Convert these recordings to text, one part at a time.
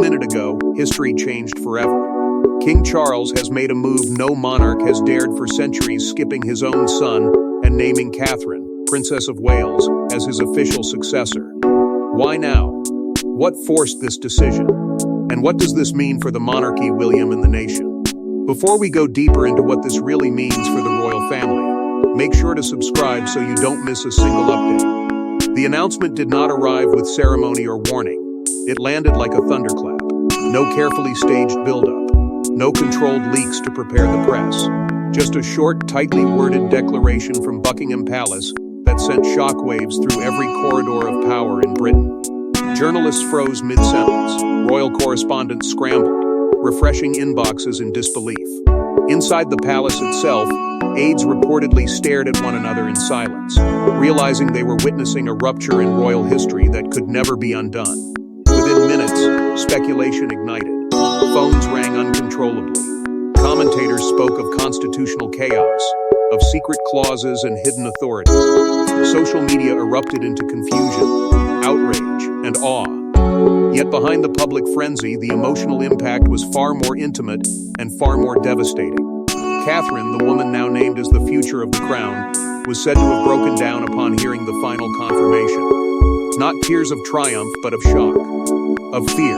minute ago, history changed forever. King Charles has made a move no monarch has dared for centuries, skipping his own son and naming Catherine, Princess of Wales, as his official successor. Why now? What forced this decision? And what does this mean for the monarchy, William, and the nation? Before we go deeper into what this really means for the royal family, make sure to subscribe so you don't miss a single update. The announcement did not arrive with ceremony or warning. It landed like a thunderclap. No carefully staged buildup. No controlled leaks to prepare the press. Just a short, tightly worded declaration from Buckingham Palace that sent shockwaves through every corridor of power in Britain. Journalists froze mid-sentence. Royal correspondents scrambled, refreshing inboxes in disbelief. Inside the palace itself, aides reportedly stared at one another in silence, realizing they were witnessing a rupture in royal history that could never be undone. Within minutes, speculation ignited. Phones rang uncontrollably. Commentators spoke of constitutional chaos, of secret clauses and hidden authority. Social media erupted into confusion, outrage, and awe. Yet behind the public frenzy, the emotional impact was far more intimate and far more devastating. Catherine, the woman now named as the future of the crown, was said to have broken down upon hearing the final confirmation. Not tears of triumph, but of shock, of fear,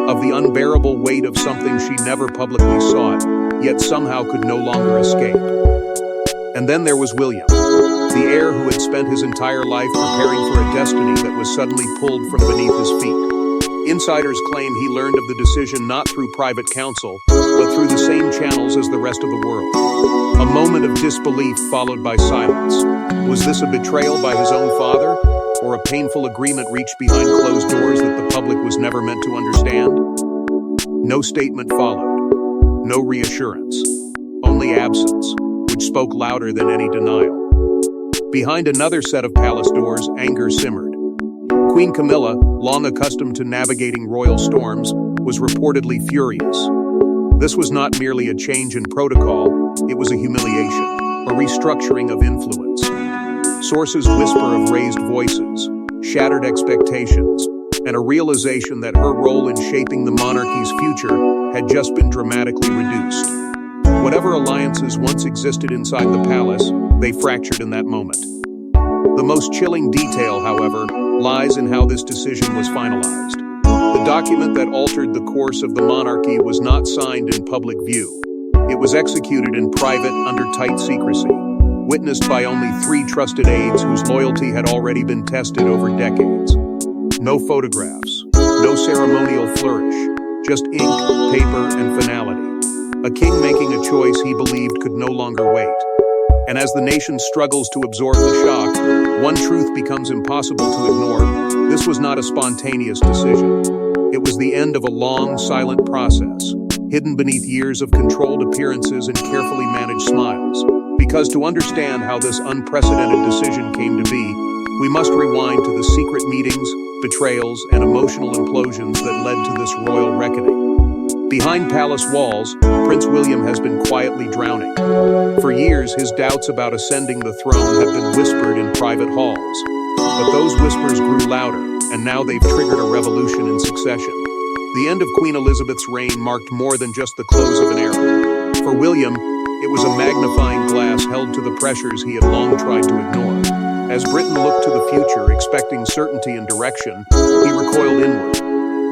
of the unbearable weight of something she never publicly sought, yet somehow could no longer escape. And then there was William, the heir who had spent his entire life preparing for a destiny that was suddenly pulled from beneath his feet. Insiders claim he learned of the decision not through private counsel, but through the same channels as the rest of the world. A moment of disbelief followed by silence. Was this a betrayal by his own father, or a painful agreement reached behind closed doors that the public was never meant to understand? No statement followed. No reassurance. Only absence, which spoke louder than any denial. Behind another set of palace doors, anger simmered. Queen Camilla, long accustomed to navigating royal storms, was reportedly furious. This was not merely a change in protocol, it was a humiliation, a restructuring of influence. Sources whisper of raised voices, shattered expectations, and a realization that her role in shaping the monarchy's future had just been dramatically reduced. Whatever alliances once existed inside the palace, they fractured in that moment. The most chilling detail, however, lies in how this decision was finalized. The document that altered the course of the monarchy was not signed in public view. It was executed in private, under tight secrecy, witnessed by only 3 trusted aides whose loyalty had already been tested over decades. No photographs, no ceremonial flourish, just ink, paper, and finality. A king making a choice he believed could no longer wait. And as the nation struggles to absorb the shock, one truth becomes impossible to ignore. This was not a spontaneous decision. It was the end of a long, silent process, hidden beneath years of controlled appearances and carefully managed smiles. Because to understand how this unprecedented decision came to be, we must rewind to the secret meetings, betrayals, and emotional implosions that led to this royal reckoning. Behind palace walls, Prince William has been quietly drowning. For years, his doubts about ascending the throne have been whispered in private halls. But those whispers grew louder, and now they've triggered a revolution in succession. The end of Queen Elizabeth's reign marked more than just the close of an era. For William, it was a magnifying glass held to the pressures he had long tried to ignore. As Britain looked to the future, expecting certainty and direction, he recoiled inward.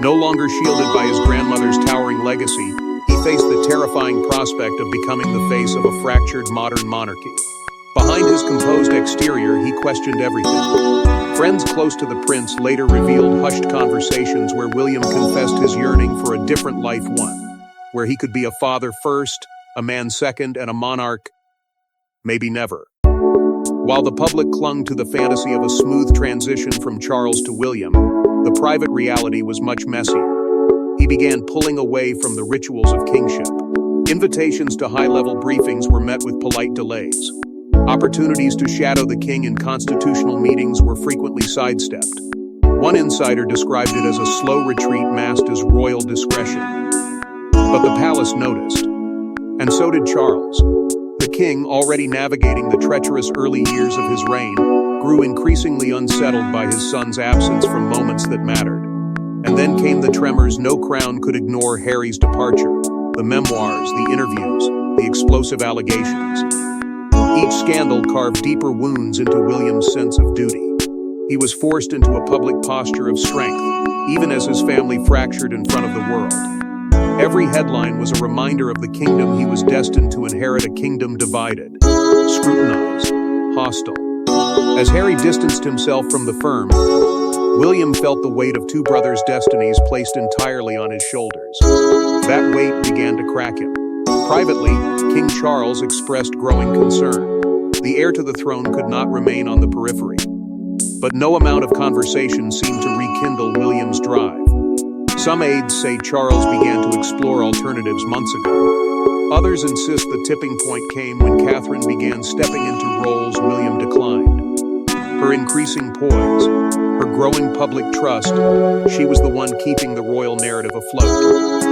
No longer shielded by his grandmother's towering legacy, he faced the terrifying prospect of becoming the face of a fractured modern monarchy. Behind his composed exterior, he questioned everything. Friends close to the prince later revealed hushed conversations where William confessed his yearning for a different life, one where he could be a father first, a man second, and a monarch, maybe never. While the public clung to the fantasy of a smooth transition from Charles to William, the private reality was much messier. He began pulling away from the rituals of kingship. Invitations to high-level briefings were met with polite delays. Opportunities to shadow the king in constitutional meetings were frequently sidestepped. One insider described it as a slow retreat masked as royal discretion. But the palace noticed, and so did Charles. The king, already navigating the treacherous early years of his reign, grew increasingly unsettled by his son's absence from moments that mattered. And then came the tremors no crown could ignore: Harry's departure, the memoirs, the interviews, the explosive allegations. Each scandal carved deeper wounds into William's sense of duty. He was forced into a public posture of strength, even as his family fractured in front of the world. Every headline was a reminder of the kingdom he was destined to inherit, a kingdom divided, scrutinized, hostile. As Harry distanced himself from the firm, William felt the weight of two brothers' destinies placed entirely on his shoulders. That weight began to crack him. Privately, King Charles expressed growing concern. The heir to the throne could not remain on the periphery. But no amount of conversation seemed to rekindle William's drive. Some aides say Charles began to explore alternatives months ago. Others insist the tipping point came when Catherine began stepping into roles William declined. Her increasing poise, her growing public trust, she was the one keeping the royal narrative afloat.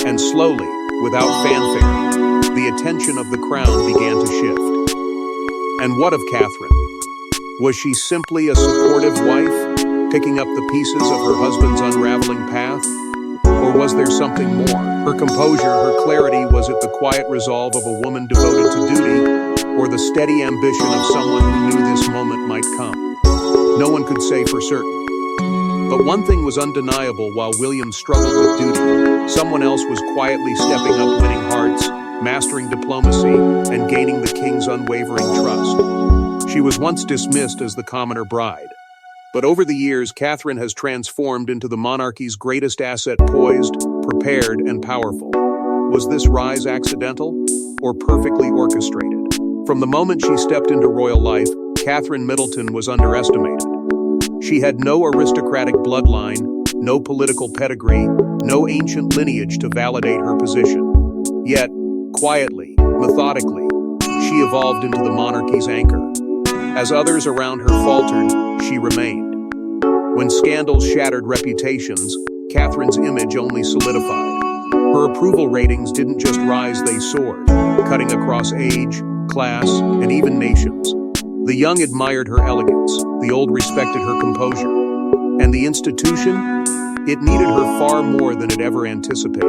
And slowly, without fanfare, the attention of the crown began to shift. And what of Catherine? Was she simply a supportive wife, picking up the pieces of her husband's unraveling path? Or was there something more? Her composure, her clarity, was it the quiet resolve of a woman devoted to duty, or the steady ambition of someone who knew this moment might come? No one could say for certain. But one thing was undeniable: while William struggled with duty, someone else was quietly stepping up, winning hearts, mastering diplomacy, and gaining the king's unwavering trust. She was once dismissed as the commoner bride. But over the years, Catherine has transformed into the monarchy's greatest asset, poised, prepared, and powerful. Was this rise accidental or perfectly orchestrated? From the moment she stepped into royal life, Catherine Middleton was underestimated. She had no aristocratic bloodline, no political pedigree, no ancient lineage to validate her position. Yet, quietly, methodically, she evolved into the monarchy's anchor. As others around her faltered, she remained. When scandals shattered reputations, Catherine's image only solidified. Her approval ratings didn't just rise, they soared, cutting across age, class, and even nations. The young admired her elegance, the old respected her composure. And the institution? It needed her far more than it ever anticipated.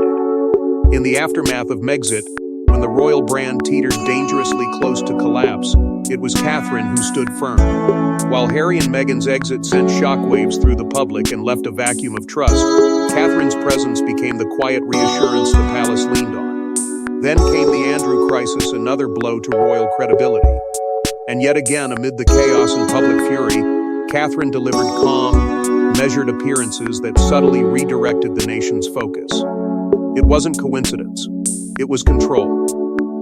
In the aftermath of Megxit, when the royal brand teetered dangerously close to collapse, it was Catherine who stood firm. While Harry and Meghan's exit sent shockwaves through the public and left a vacuum of trust, Catherine's presence became the quiet reassurance the palace leaned on. Then came the Andrew crisis, another blow to royal credibility. And yet again, amid the chaos and public fury, Catherine delivered calm, measured appearances that subtly redirected the nation's focus. It wasn't coincidence. It was control.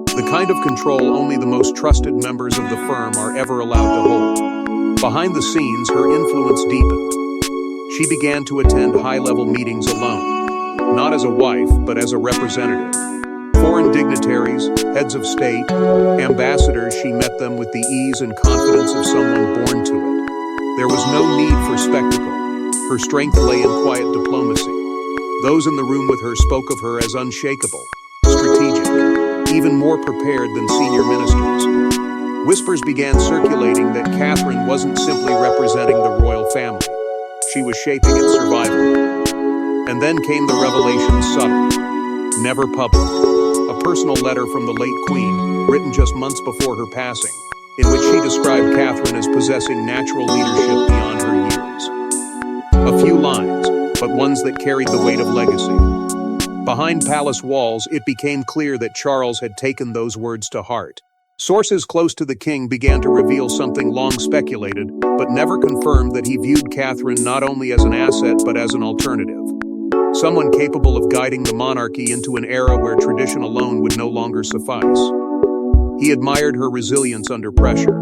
The kind of control only the most trusted members of the firm are ever allowed to hold. Behind the scenes, her influence deepened. She began to attend high-level meetings alone, not as a wife, but as a representative. Foreign dignitaries, heads of state, ambassadors, she met them with the ease and confidence of someone born to it. There was no need for spectacle. Her strength lay in quiet diplomacy. Those in the room with her spoke of her as unshakable, strategic, even more prepared than senior ministers. Whispers began circulating that Catherine wasn't simply representing the royal family. She was shaping its survival. And then came the revelation, subtle, never public. A personal letter from the late Queen, written just months before her passing, in which she described Catherine as possessing natural leadership beyond her years. A few lines, but ones that carried the weight of legacy. Behind palace walls, it became clear that Charles had taken those words to heart. Sources close to the king began to reveal something long speculated, but never confirmed, that he viewed Catherine not only as an asset but as an alternative. Someone capable of guiding the monarchy into an era where tradition alone would no longer suffice. He admired her resilience under pressure.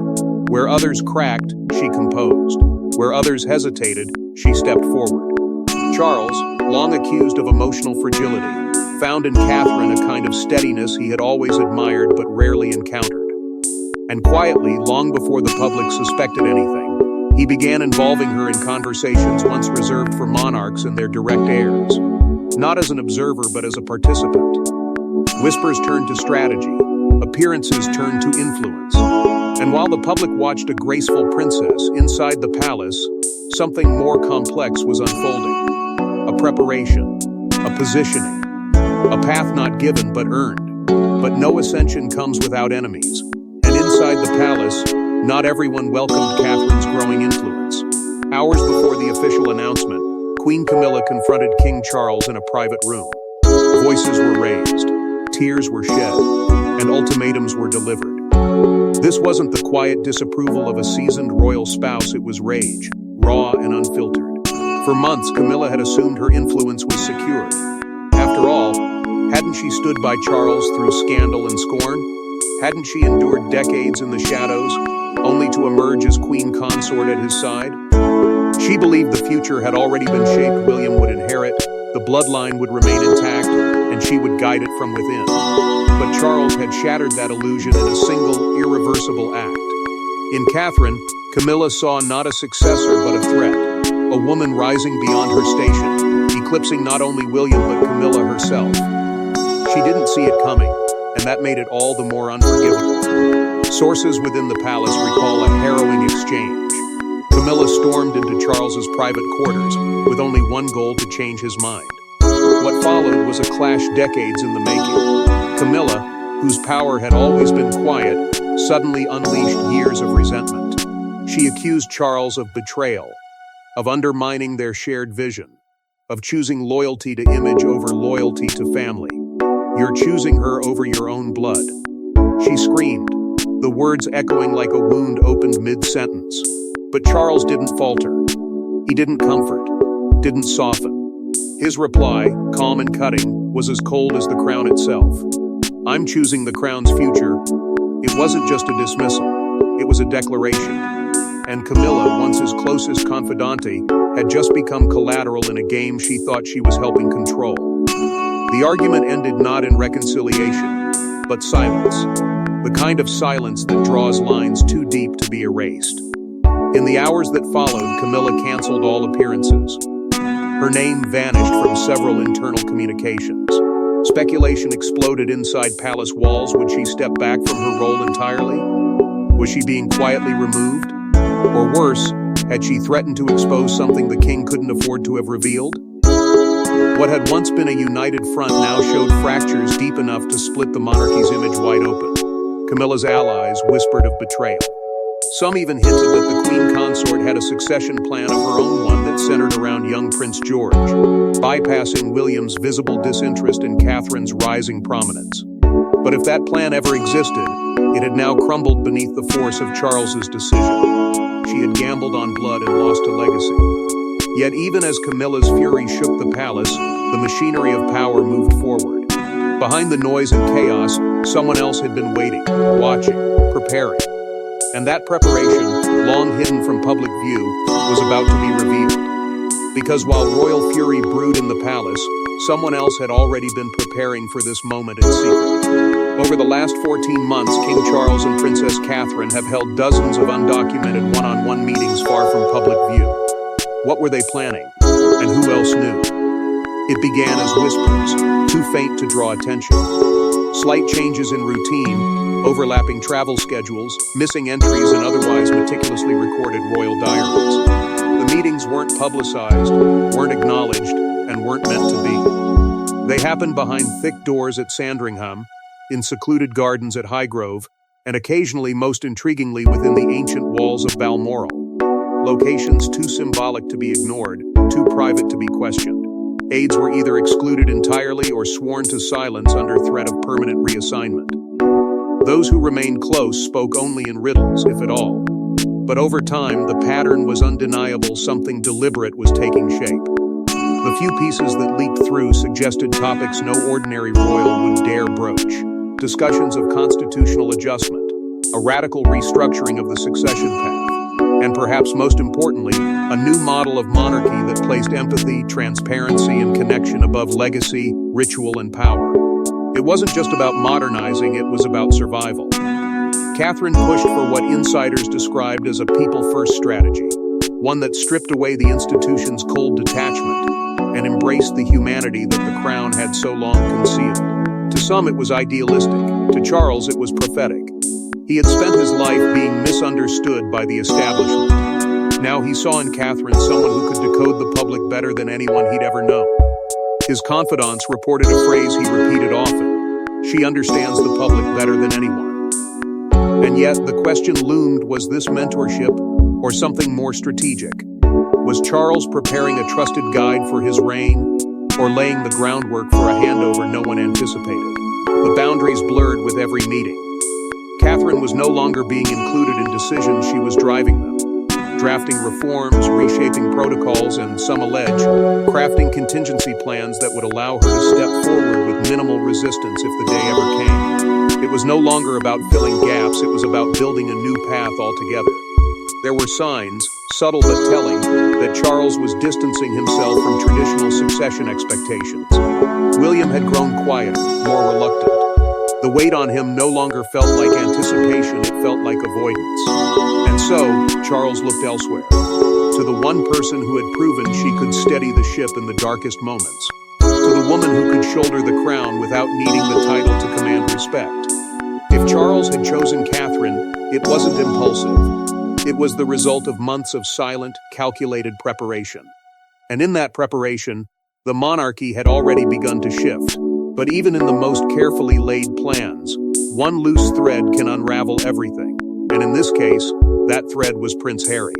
Where others cracked, she composed. Where others hesitated, she stepped forward. Charles, long accused of emotional fragility, found in Catherine a kind of steadiness he had always admired but rarely encountered. And quietly, long before the public suspected anything, he began involving her in conversations once reserved for monarchs and their direct heirs. Not as an observer, but as a participant. Whispers turned to strategy. Appearances turned to influence. And while the public watched a graceful princess inside the palace, something more complex was unfolding. A preparation, a positioning, a path not given but earned. But no ascension comes without enemies, and inside the palace, not everyone welcomed Catherine's growing influence. Hours before the official announcement, Queen Camilla confronted King Charles in a private room. Voices were raised, tears were shed, and ultimatums were delivered. This wasn't the quiet disapproval of a seasoned royal spouse, it was rage, raw and unfiltered. For months, Camilla had assumed her influence was secured. After all, hadn't she stood by Charles through scandal and scorn? Hadn't she endured decades in the shadows, only to emerge as queen consort at his side? She believed the future had already been shaped. William would inherit, the bloodline would remain intact, and she would guide it from within. But Charles had shattered that illusion in a single, irreversible act. In Catherine, Camilla saw not a successor but a threat, a woman rising beyond her station, eclipsing not only William but Camilla herself. She didn't see it coming, and that made it all the more unforgivable. Sources within the palace recall a harrowing exchange. Camilla stormed into Charles's private quarters with only one goal: to change his mind. What followed was a clash decades in the making. Camilla, whose power had always been quiet, suddenly unleashed years of resentment. She accused Charles of betrayal, of undermining their shared vision, of choosing loyalty to image over loyalty to family. "You're choosing her over your own blood," she screamed, the words echoing like a wound opened mid-sentence. But Charles didn't falter. He didn't comfort, didn't soften. His reply, calm and cutting, was as cold as the crown itself. "I'm choosing the crown's future." It wasn't just a dismissal, it was a declaration. And Camilla, once his closest confidante, had just become collateral in a game she thought she was helping control. The argument ended not in reconciliation, but silence. The kind of silence that draws lines too deep to be erased. In the hours that followed, Camilla canceled all appearances. Her name vanished from several internal communications. Speculation exploded inside palace walls. Would she step back from her role entirely? Was she being quietly removed? Or worse, had she threatened to expose something the king couldn't afford to have revealed? What had once been a united front now showed fractures deep enough to split the monarchy's image wide open. Camilla's allies whispered of betrayal. Some even hinted that the queen consort had a succession plan of her own, one that centered around young Prince George, bypassing William's visible disinterest in Catherine's rising prominence. But if that plan ever existed, it had now crumbled beneath the force of Charles's decision. She had gambled on blood and lost a legacy. Yet even as Camilla's fury shook the palace, the machinery of power moved forward. Behind the noise and chaos, someone else had been waiting, watching, preparing. And that preparation, long hidden from public view, was about to be revealed. Because while royal fury brewed in the palace, someone else had already been preparing for this moment in secret. Over the last 14 months, King Charles and Princess Catherine have held dozens of undocumented one-on-one meetings far from public view. What were they planning? And who else knew? It began as whispers, too faint to draw attention. Slight changes in routine, overlapping travel schedules, missing entries, and otherwise meticulously recorded royal diaries. The meetings weren't publicized, weren't acknowledged, and weren't meant to be. They happened behind thick doors at Sandringham, in secluded gardens at Highgrove, and occasionally, most intriguingly, within the ancient walls of Balmoral. Locations too symbolic to be ignored, too private to be questioned. Aides were either excluded entirely or sworn to silence under threat of permanent reassignment. Those who remained close spoke only in riddles, if at all. But over time, the pattern was undeniable. Something deliberate was taking shape. The few pieces that leaked through suggested topics no ordinary royal would dare broach. Discussions of constitutional adjustment, a radical restructuring of the succession path, and perhaps most importantly, a new model of monarchy that placed empathy, transparency, and connection above legacy, ritual, and power. It wasn't just about modernizing, it was about survival. Catherine pushed for what insiders described as a people-first strategy, one that stripped away the institution's cold detachment and embraced the humanity that the crown had so long concealed. To some, it was idealistic. To Charles, it was prophetic. He had spent his life being misunderstood by the establishment. Now he saw in Catherine someone who could decode the public better than anyone he'd ever known. His confidants reported a phrase he repeated often: "She understands the public better than anyone." And yet, the question loomed, was this mentorship or something more strategic? Was Charles preparing a trusted guide for his reign, or laying the groundwork for a handover no one anticipated? The boundaries blurred with every meeting. Catherine was no longer being included in decisions, she was driving them. Drafting reforms, reshaping protocols, and, some allege, crafting contingency plans that would allow her to step forward with minimal resistance if the day ever came. It was no longer about filling gaps, it was about building a new path altogether. There were signs, subtle but telling, that Charles was distancing himself from traditional succession expectations. William had grown quieter, more reluctant. The weight on him no longer felt like anticipation, it felt like avoidance. And so, Charles looked elsewhere, to the one person who had proven she could steady the ship in the darkest moments, to the woman who could shoulder the crown without needing the title to command respect. If Charles had chosen Catherine, it wasn't impulsive. It was the result of months of silent, calculated preparation. And in that preparation, the monarchy had already begun to shift. But even in the most carefully laid plans, one loose thread can unravel everything. And in this case, that thread was Prince Harry.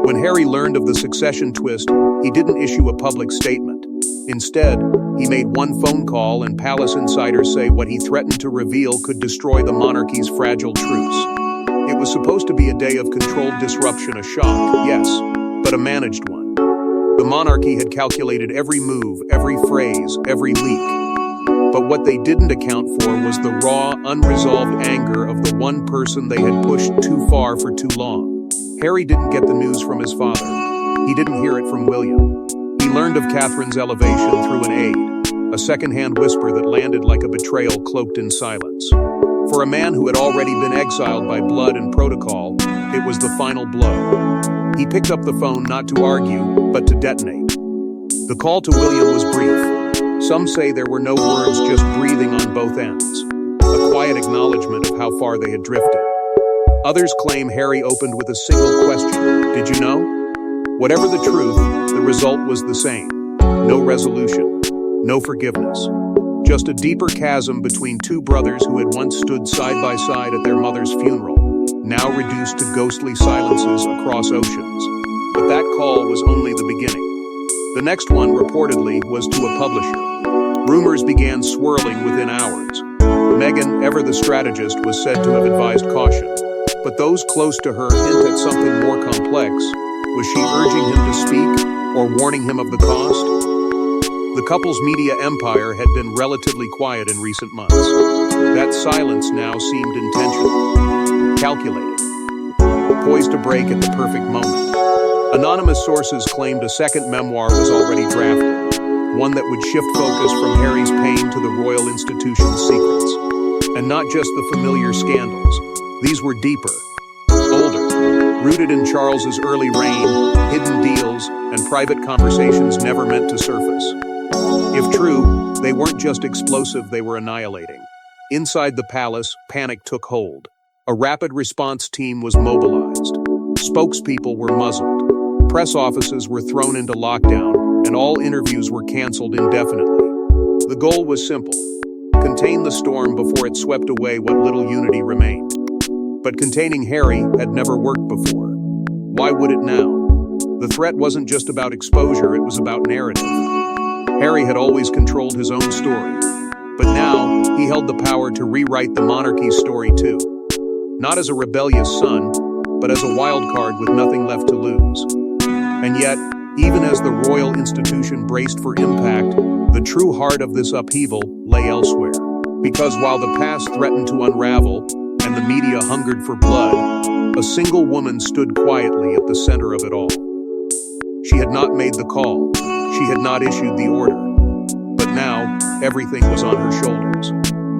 When Harry learned of the succession twist, he didn't issue a public statement. Instead, he made one phone call, and palace insiders say what he threatened to reveal could destroy the monarchy's fragile truce. It was supposed to be a day of controlled disruption, a shock, yes, but a managed one. The monarchy had calculated every move, every phrase, every leak. But what they didn't account for was the raw, unresolved anger of the one person they had pushed too far for too long. Harry didn't get the news from his father. He didn't hear it from William. He learned of Catherine's elevation through an aide, a second-hand whisper that landed like a betrayal cloaked in silence. For a man who had already been exiled by blood and protocol, it was the final blow. He picked up the phone not to argue, but to detonate. The call to William was brief. Some say there were no words, just breathing on both ends. A quiet acknowledgement of how far they had drifted. Others claim Harry opened with a single question: "Did you know?" Whatever the truth, the result was the same. No resolution, no forgiveness. Just a deeper chasm between two brothers who had once stood side by side at their mother's funeral, now reduced to ghostly silences across oceans. But that call was only the beginning. The next one, reportedly, was to a publisher. Rumors began swirling within hours. Meghan, ever the strategist, was said to have advised caution. But those close to her hint at something more complex. Was she urging him to speak, or warning him of the cost? The couple's media empire had been relatively quiet in recent months. That silence now seemed intentional, calculated, poised to break at the perfect moment. Anonymous sources claimed a second memoir was already drafted, one that would shift focus from Harry's pain to the royal institution's secrets. And not just the familiar scandals. These were deeper, older, rooted in Charles's early reign, hidden deals, and private conversations never meant to surface. If true, they weren't just explosive, they were annihilating. Inside the palace, panic took hold. A rapid response team was mobilized. Spokespeople were muzzled. Press offices were thrown into lockdown, and all interviews were canceled indefinitely. The goal was simple: contain the storm before it swept away what little unity remained. But containing Harry had never worked before. Why would it now? The threat wasn't just about exposure, it was about narrative. Harry had always controlled his own story, but now he held the power to rewrite the monarchy's story too. Not as a rebellious son, but as a wild card with nothing left to lose. And yet, even as the royal institution braced for impact, the true heart of this upheaval lay elsewhere. Because while the past threatened to unravel, and the media hungered for blood, a single woman stood quietly at the center of it all. She had not made the call. She had not issued the order. But now, everything was on her shoulders.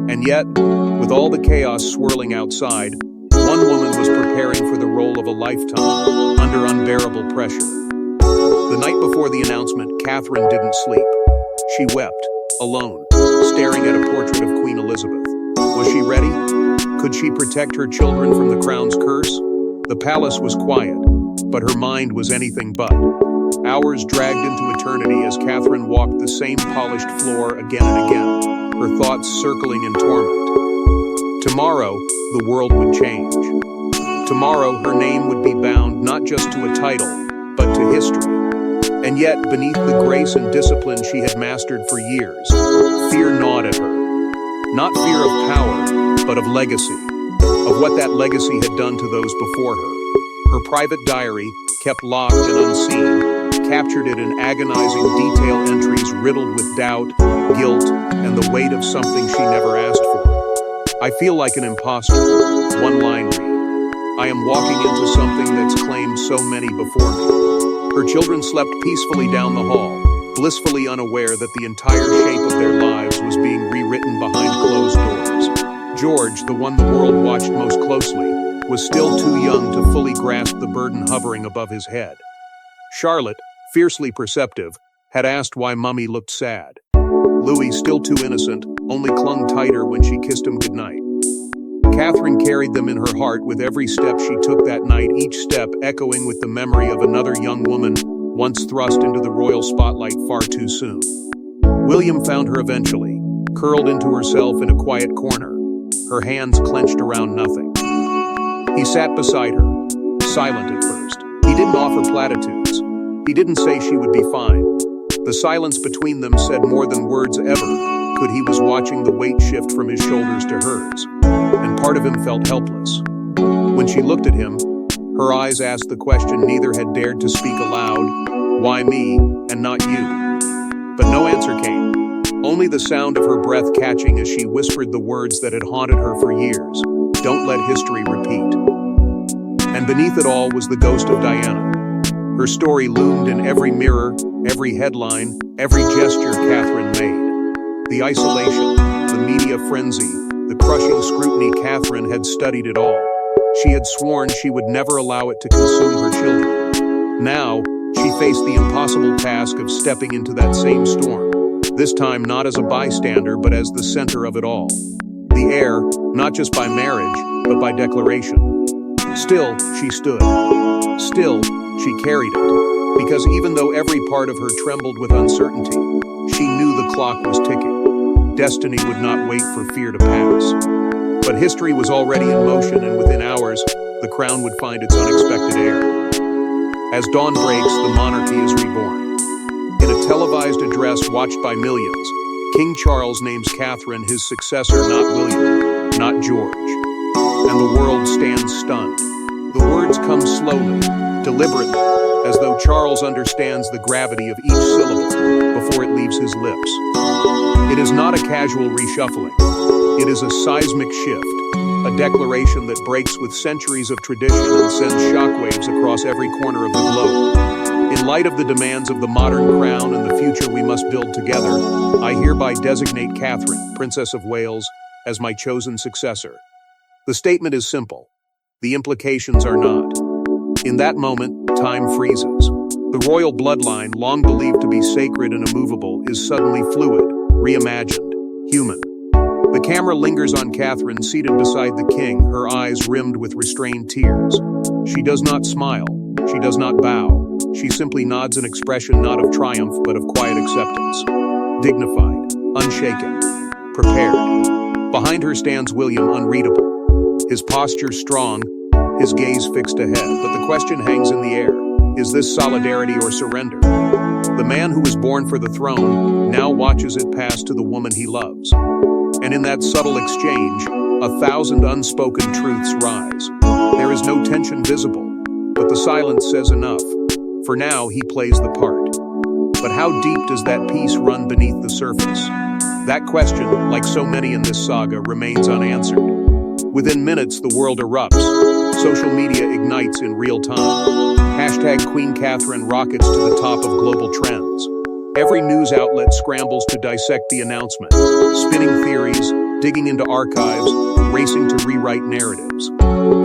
And yet, with all the chaos swirling outside, one woman was preparing for the role of a lifetime, under unbearable pressure. The night before the announcement, Catherine didn't sleep. She wept, alone, staring at a portrait of Queen Elizabeth. Was she ready? Could she protect her children from the crown's curse? The palace was quiet, but her mind was anything but. Hours dragged into eternity as Catherine walked the same polished floor again and again, her thoughts circling in torment. Tomorrow, the world would change. Tomorrow, her name would be bound not just to a title, but to history. And yet, beneath the grace and discipline she had mastered for years, fear gnawed at her. Not fear of power, but of legacy, of what that legacy had done to those before her. Her private diary, kept locked and unseen, captured it in agonizing detail entries riddled with doubt, guilt, and the weight of something she never asked for. I feel like an imposter. One line read. I am walking into something that's claimed so many before me. Her children slept peacefully down the hall, blissfully unaware that the entire shape of their lives was being rewritten behind closed doors. George, the one the world watched most closely, was still too young to fully grasp the burden hovering above his head. Charlotte, fiercely perceptive, had asked why Mummy looked sad. Louis, still too innocent, only clung tighter when she kissed him goodnight. Catherine carried them in her heart with every step she took that night, each step echoing with the memory of another young woman once thrust into the royal spotlight far too soon. William found her eventually, curled into herself in a quiet corner, her hands clenched around nothing. He sat beside her, silent at first. He didn't offer platitudes. He didn't say she would be fine. The silence between them said more than words ever could. He was watching the weight shift from his shoulders to hers, and part of him felt helpless. When she looked at him, her eyes asked the question neither had dared to speak aloud, why me and not you? But no answer came, only the sound of her breath catching as she whispered the words that had haunted her for years, don't let history repeat. And beneath it all was the ghost of Diana. Her story loomed in every mirror, every headline, every gesture Catherine made. The isolation, the media frenzy, the crushing scrutiny, Catherine had studied it all. She had sworn she would never allow it to consume her children. Now, she faced the impossible task of stepping into that same storm, this time not as a bystander but as the center of it all. The heir, not just by marriage, but by declaration. Still, she stood. Still, she carried it. Because even though every part of her trembled with uncertainty, she knew the clock was ticking. Destiny would not wait for fear to pass. But history was already in motion, and within hours, the crown would find its unexpected heir. As dawn breaks, the monarchy is reborn. In a televised address watched by millions, King Charles names Catherine his successor, not William, not George. And the world stands stunned. The words come slowly, deliberately, as though Charles understands the gravity of each syllable before it leaves his lips. It is not a casual reshuffling. It is a seismic shift, a declaration that breaks with centuries of tradition and sends shockwaves across every corner of the globe. In light of the demands of the modern crown and the future we must build together, I hereby designate Catherine, Princess of Wales, as my chosen successor. The statement is simple. The implications are not. In that moment, time freezes. The royal bloodline, long believed to be sacred and immovable, is suddenly fluid, reimagined, human. The camera lingers on Catherine, seated beside the king, her eyes rimmed with restrained tears. She does not smile. She does not bow. She simply nods, an expression not of triumph, but of quiet acceptance. Dignified, unshaken, prepared. Behind her stands William, unreadable. His posture strong, his gaze fixed ahead, but the question hangs in the air. Is this solidarity or surrender? The man who was born for the throne now watches it pass to the woman he loves. And in that subtle exchange, 1,000 unspoken truths rise. There is no tension visible, but the silence says enough. For now, he plays the part. But how deep does that peace run beneath the surface? That question, like so many in this saga, remains unanswered. Within minutes, the world erupts. Social media ignites in real time. Hashtag Queen Catherine rockets to the top of global trends. Every news outlet scrambles to dissect the announcement, spinning theories, digging into archives, racing to rewrite narratives.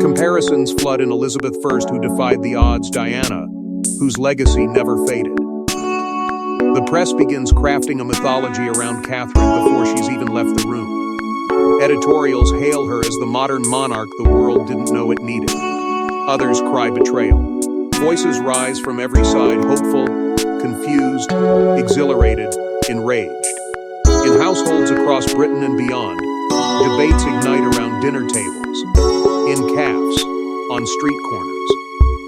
Comparisons flood in Elizabeth I, who defied the odds, Diana, whose legacy never faded. The press begins crafting a mythology around Catherine before she's even left the room. Editorials hail her as the modern monarch the world didn't know it needed. Others cry betrayal. Voices rise from every side, hopeful, confused, exhilarated, enraged. In households across Britain and beyond, debates ignite around dinner tables, in cafes, on street corners.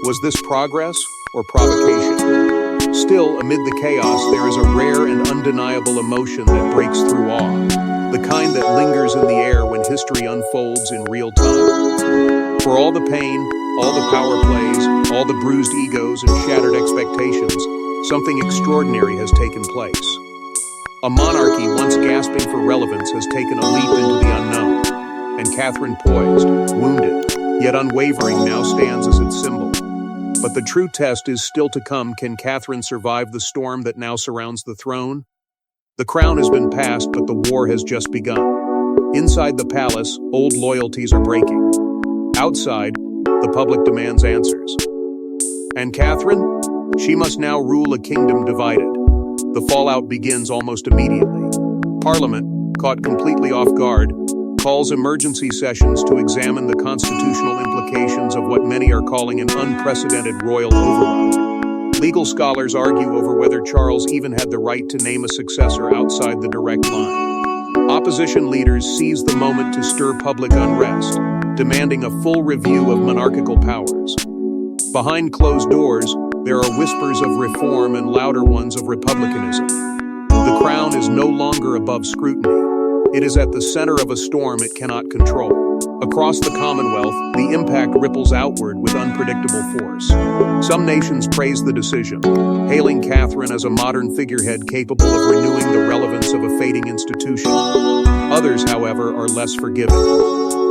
Was this progress or provocation? Still, amid the chaos, there is a rare and undeniable emotion that breaks through awe, the kind that lingers in the air when history unfolds in real time. For all the pain, all the power plays, all the bruised egos and shattered expectations, something extraordinary has taken place. A monarchy once gasping for relevance has taken a leap into the unknown, and Catherine, poised, wounded, yet unwavering, now stands as its symbol. But the true test is still to come. Can Catherine survive the storm that now surrounds the throne? The crown has been passed, but the war has just begun. Inside the palace, old loyalties are breaking. Outside, the public demands answers. And Catherine? She must now rule a kingdom divided. The fallout begins almost immediately. Parliament, caught completely off guard, calls emergency sessions to examine the constitutional implications of what many are calling an unprecedented royal override. Legal scholars argue over whether Charles even had the right to name a successor outside the direct line. Opposition leaders seize the moment to stir public unrest, demanding a full review of monarchical powers. Behind closed doors, there are whispers of reform and louder ones of republicanism. The crown is no longer above scrutiny. It is at the center of a storm it cannot control. Across the Commonwealth, the impact ripples outward with unpredictable force. Some nations praise the decision, hailing Catherine as a modern figurehead capable of renewing the relevance of a fading institution. Others, however, are less forgiving.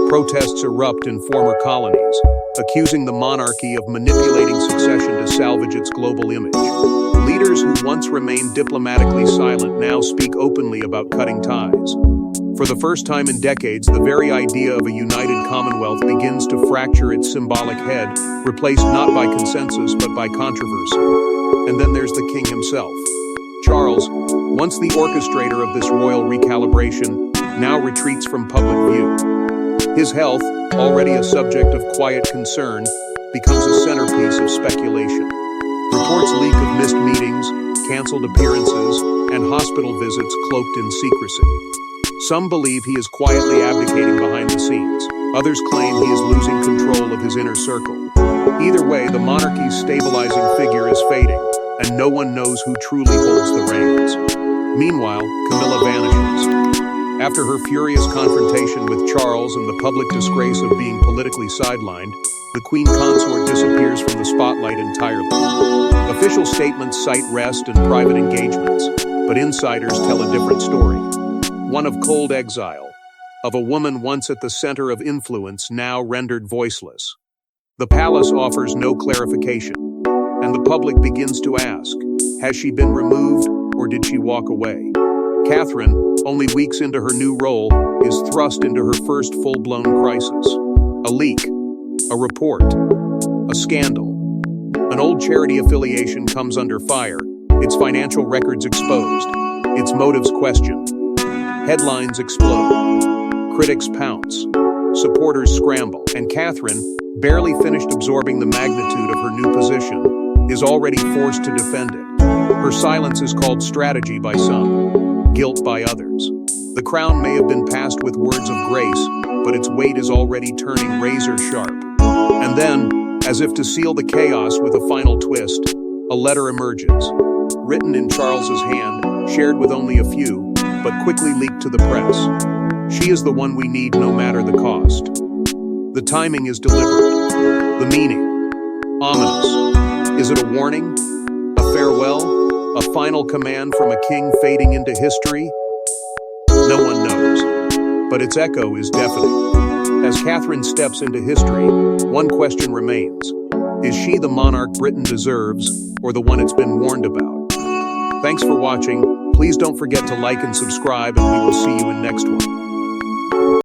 Protests erupt in former colonies, accusing the monarchy of manipulating succession to salvage its global image. Leaders who once remained diplomatically silent now speak openly about cutting ties. For the first time in decades, the very idea of a united Commonwealth begins to fracture its symbolic head, replaced not by consensus but by controversy. And then there's the king himself. Charles, once the orchestrator of this royal recalibration, now retreats from public view. His health, already a subject of quiet concern, becomes a centerpiece of speculation. Reports leak of missed meetings, canceled appearances, and hospital visits cloaked in secrecy. Some believe he is quietly abdicating behind the scenes. Others claim he is losing control of his inner circle. Either way, the monarchy's stabilizing figure is fading, and no one knows who truly holds the reins. Meanwhile, Camilla vanishes. After her furious confrontation with Charles and the public disgrace of being politically sidelined, the Queen Consort disappears from the spotlight entirely. Official statements cite rest and private engagements, but insiders tell a different story. One of cold exile, of a woman once at the center of influence now rendered voiceless. The palace offers no clarification, and the public begins to ask, has she been removed or did she walk away? Catherine, only weeks into her new role, is thrust into her first full-blown crisis. A leak, a report, a scandal. An old charity affiliation comes under fire, its financial records exposed, its motives questioned. Headlines explode, critics pounce, supporters scramble, and Catherine, barely finished absorbing the magnitude of her new position, is already forced to defend it. Her silence is called strategy by some, guilt by others. The crown may have been passed with words of grace, but its weight is already turning razor sharp. And then, as if to seal the chaos with a final twist, a letter emerges. Written in Charles's hand, shared with only a few, but quickly leaked to the press. She is the one we need no matter the cost. The timing is deliberate. The meaning, ominous. Is it a warning? A farewell? A final command from a king fading into history? No one knows, but its echo is deafening. As Catherine steps into history, one question remains. Is she the monarch Britain deserves, or the one it's been warned about? Thanks for watching. Please don't forget to like and subscribe, and we will see you in next one.